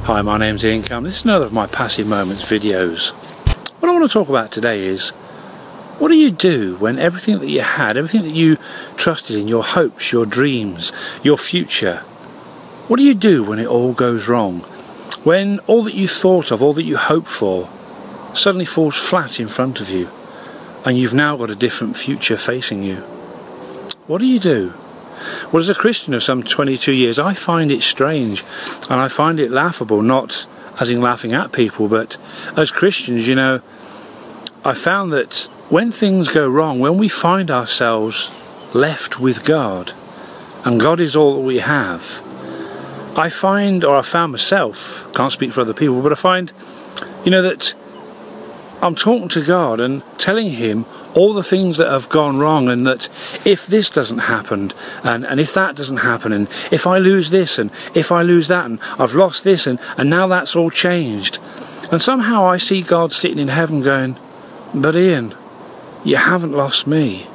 Hi, my name's Ian Cam. This is another of my Passive Moments videos. What I want to talk about today is, what do you do when everything that you had, everything that you trusted in, your hopes, your dreams, your future, what do you do when it all goes wrong? When all that you thought of, all that you hoped for, suddenly falls flat in front of you, and you've now got a different future facing you? What do you do? Well, as a Christian of some 22 years, I find it strange and I find it laughable, not as in laughing at people, but as Christians, you know, I found that when things go wrong, when we find ourselves left with God, and God is all that we have, I found myself, can't speak for other people, but I find, you know, that I'm talking to God and telling Him all the things that have gone wrong, and that if this doesn't happen, and if that doesn't happen, and if I lose this, and if I lose that, and I've lost this, and now that's all changed. And somehow I see God sitting in heaven going, but Ian, you haven't lost me.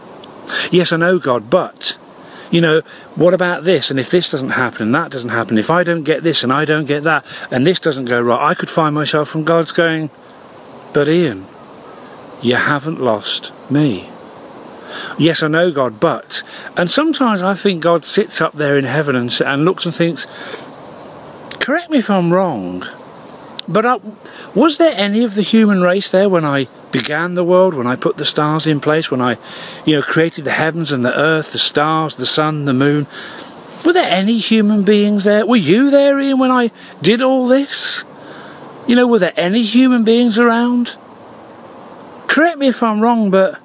Yes, I know, God, but, you know, what about this, and if this doesn't happen, and that doesn't happen, if I don't get this, and I don't get that, and this doesn't go right, I could find myself from God's going, but Ian, you haven't lost me. Yes, I know, God, but... And sometimes I think God sits up there in heaven and looks and thinks, correct me if I'm wrong, but was there any of the human race there when I began the world, when I put the stars in place, when I, you know, created the heavens and the earth, the stars, the sun, the moon? Were there any human beings there? Were you there, Ian, when I did all this? You know, were there any human beings around? Correct me if I'm wrong, but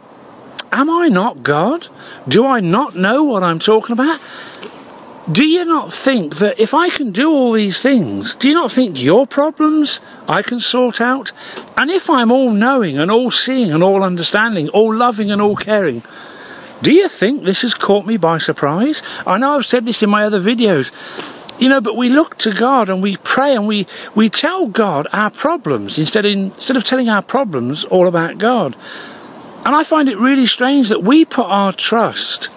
am I not God? Do I not know what I'm talking about? Do you not think that if I can do all these things, do you not think your problems I can sort out? And if I'm all-knowing and all-seeing and all-understanding, all-loving and all-caring, do you think this has caught me by surprise? I know I've said this in my other videos, you know, but we look to God and we pray and we tell God our problems instead of telling our problems all about God. And I find it really strange that we put our trust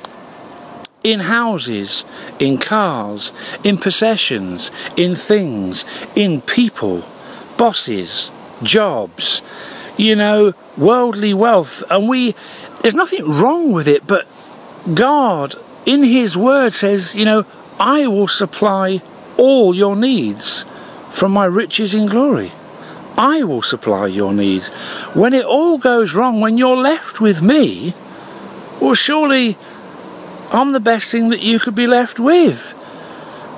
in houses, in cars, in possessions, in things, in people, bosses, jobs, you know, worldly wealth. And there's nothing wrong with it, but God in His Word says, you know, I will supply all your needs from my riches in glory. I will supply your needs. When it all goes wrong, when you're left with me, well, surely I'm the best thing that you could be left with.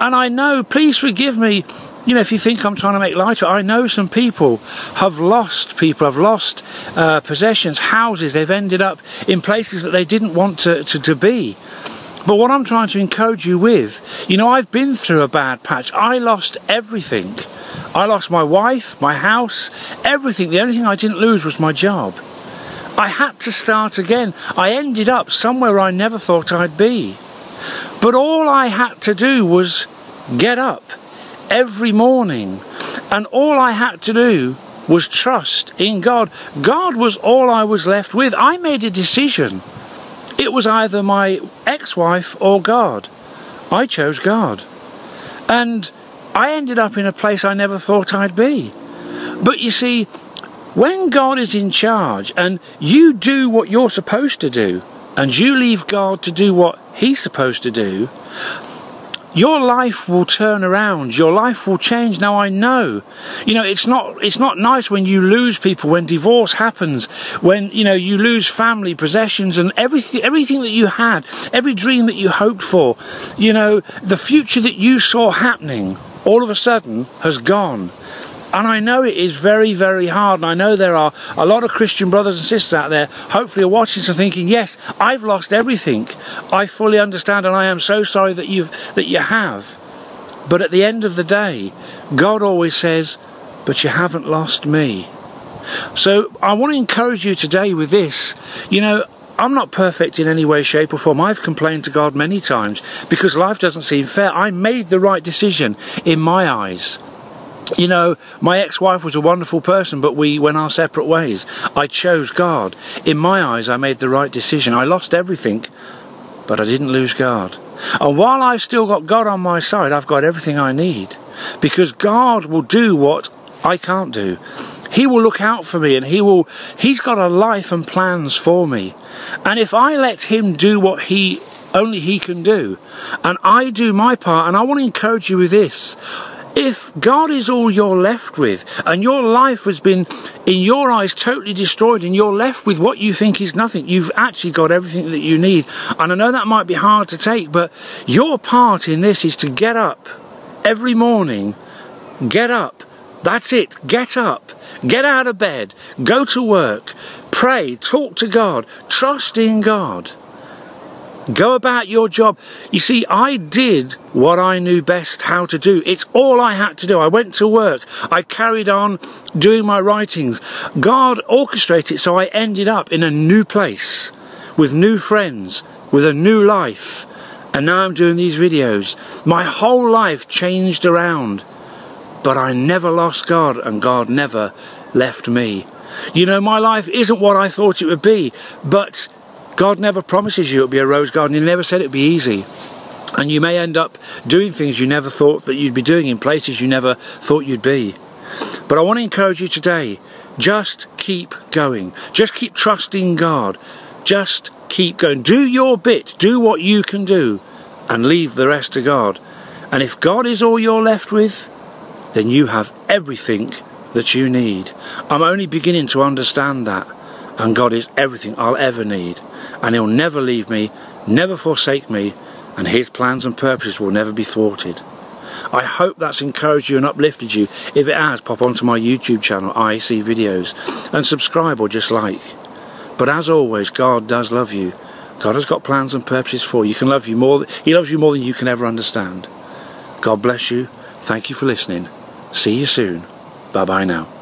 And I know, please forgive me, you know, if you think I'm trying to make light of it, I know some people have lost possessions, houses. They've ended up in places that they didn't want to be. But what I'm trying to encourage you with, you know, I've been through a bad patch. I lost everything. I lost my wife, my house, everything. The only thing I didn't lose was my job. I had to start again. I ended up somewhere I never thought I'd be. But all I had to do was get up every morning. And all I had to do was trust in God. God was all I was left with. I made a decision. It was either my ex-wife or God. I chose God. And I ended up in a place I never thought I'd be. But you see, when God is in charge and you do what you're supposed to do, and you leave God to do what He's supposed to do, your life will turn around, your life will change. Now I know, you know, it's not nice when you lose people, when divorce happens, when, you know, you lose family, possessions and everything that you had, every dream that you hoped for, you know, the future that you saw happening, all of a sudden has gone. And I know it is very, very hard, and I know there are a lot of Christian brothers and sisters out there hopefully are watching this and thinking, yes, I've lost everything. I fully understand, and I am so sorry that you have. But at the end of the day, God always says, but you haven't lost me. So I want to encourage you today with this. You know, I'm not perfect in any way, shape or form. I've complained to God many times because life doesn't seem fair. I made the right decision in my eyes. You know, my ex-wife was a wonderful person, but we went our separate ways. I chose God. In my eyes, I made the right decision. I lost everything, but I didn't lose God. And while I've still got God on my side, I've got everything I need. because God will do what I can't do. He will look out for me, and He's got a life and plans for me. And if I let Him do what only He can do, and I do my part, and I want to encourage you with this: if God is all you're left with, and your life has been, in your eyes, totally destroyed, and you're left with what you think is nothing, you've actually got everything that you need. And I know that might be hard to take, but your part in this is to get up every morning. Get up. That's it. Get up. Get out of bed. Go to work. Pray. Talk to God. Trust in God. Go about your job. You see, I did what I knew best how to do. It's all I had to do. I went to work. I carried on doing my writings. God orchestrated it so I ended up in a new place, with new friends, with a new life. And now I'm doing these videos. My whole life changed around. But I never lost God, and God never left me. You know, my life isn't what I thought it would be, but God never promises you it'll be a rose garden. He never said it'd be easy. And you may end up doing things you never thought that you'd be doing, in places you never thought you'd be. But I want to encourage you today, just keep going. Just keep trusting God. Just keep going. Do your bit. Do what you can do, and leave the rest to God. And if God is all you're left with, then you have everything that you need. I'm only beginning to understand that. And God is everything I'll ever need. And He'll never leave me, never forsake me, and His plans and purposes will never be thwarted. I hope that's encouraged you and uplifted you. If it has, pop onto my YouTube channel, IAC Videos, and subscribe or just like. But as always, God does love you. God has got plans and purposes for you. He loves you more than you can ever understand. God bless you. Thank you for listening. See you soon. Bye-bye now.